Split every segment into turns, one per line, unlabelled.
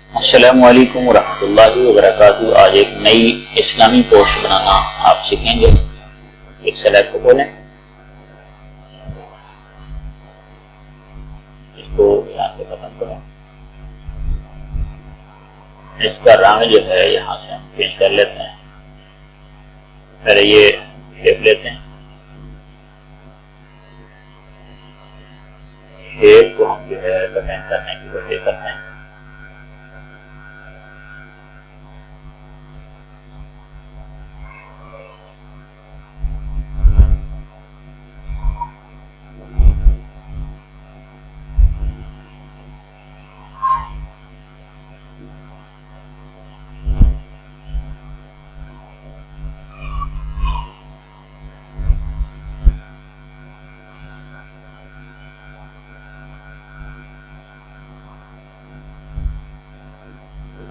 अस्सलामु अलैकुम वरहमतुल्लाहि वबरकातुहू। आज एक नई इस्लामी पोस्ट बनाना आप सीखेंगे। एक सेलेक्ट को खोलें, इसको यहाँ से खत्म करें। इसका रंग जो है यहाँ से हम चेंज कर लेते हैं। पहले ये शेप लेते हैं, शेप को हम जो है डिफाइन करने की कोशिश करते हैं।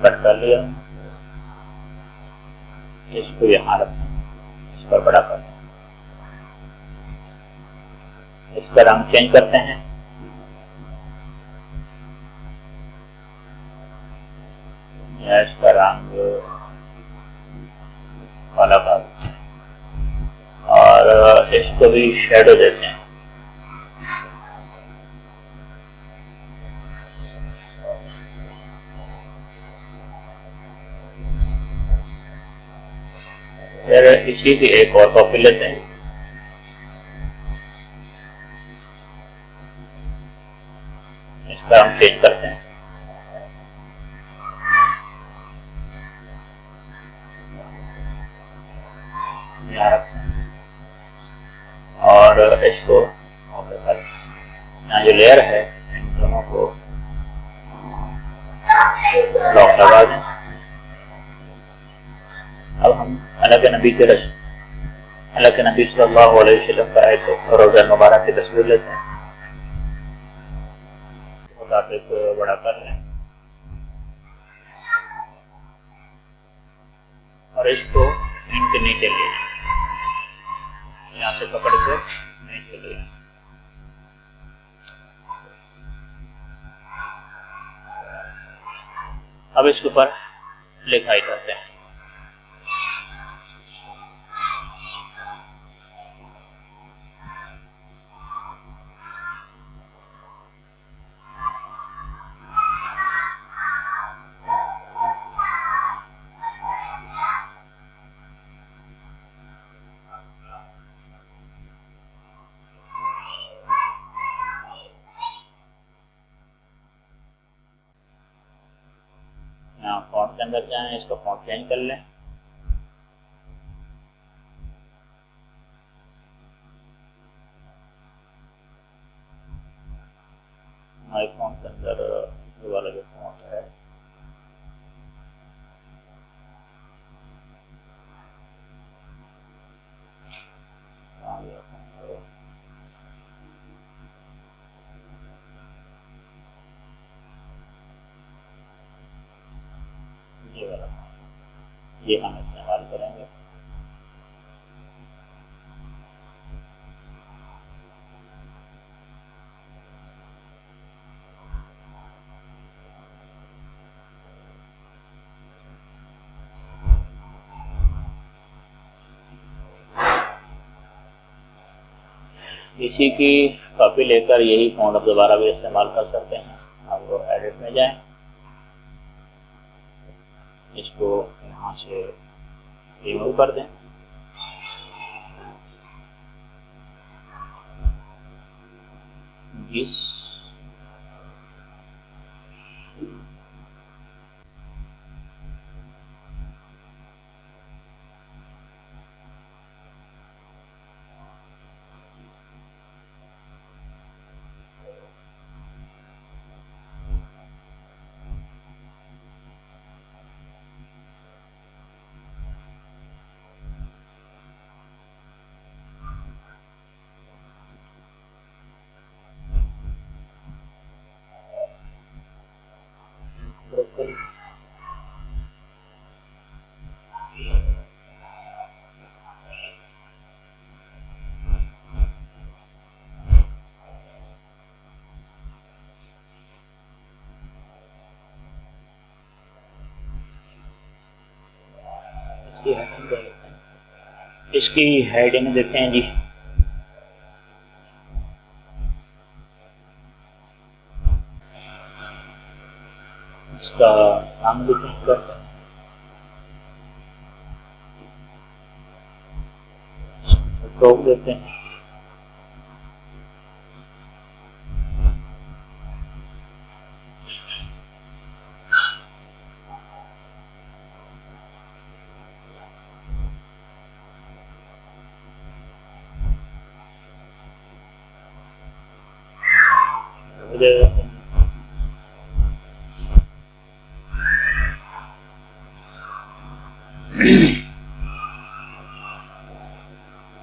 कट कर लिया, इसको यहाँ रखें, इस पर बड़ा कर, इसका रंग चेंज करते हैं। या इसका रंग काला कर और इसको भी शेडो देते हैं। फिर इसी की एक और कॉपी लेते हैं, इसका हम चेंज करते हैं। यहाँ रखते हैं और इसको यहाँ जो लेयर है इन दोनों को लॉक लगा दें। अब हम अल्लाह के नबी सल्लल्लाहु अलैहि वसल्लम का एक रोज़ा मुबारक की तस्वीर लेते हैं, मुताबिक बड़ा कर लें और इसको इनके नीचे ले जाए, यहाँ से पकड़ के नीचे ले। अब इसके ऊपर लिखाई करते हैं। यहाँ फॉन्ट के अंदर जाएं, इसका फॉन्ट चेंज कर लें। हमारे फॉन्ट के अंदर ये वाला जो फॉन्ट है ये वाला, ये हम इस्तेमाल करेंगे। इसी की कॉपी लेकर यही फॉन्ट अब दोबारा भी इस्तेमाल कर सकते हैं। आप एडिट में जाएं, इसको यहाँ से रिमूव कर दें। जिस इसकी हेडिंग दे लेते हैं। इसकी हेडिंग देते हैं जी इसका नाम भी चेंज करते हैं, टॉप देते हैं।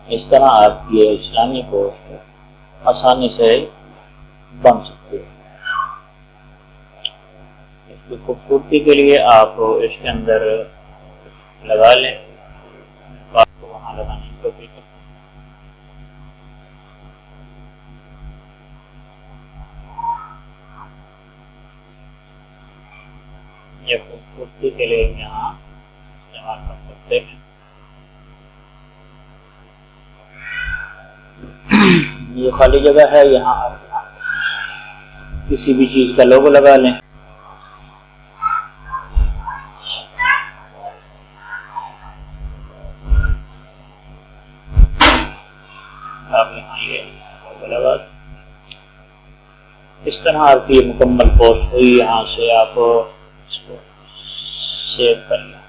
इस तरह आप ये इस्लामी पोस्ट आसानी से बन सकते हैं। इसकी खूबसूरती के लिए आप इसके अंदर लगा लें, आपको वहाँ लगाने की कोशिश करें। ये खूबसूरती के लिए यहाँ इस्तेमाल कर सकते हैं। ये खाली जगह है, यहाँ आप किसी भी चीज का लोगो लगा लें। आप यहाँ ये लोगो लगा दें। इस तरह आपकी मुकम्मल पोस्ट हुई। यहाँ से आप इसको सेव कर लें।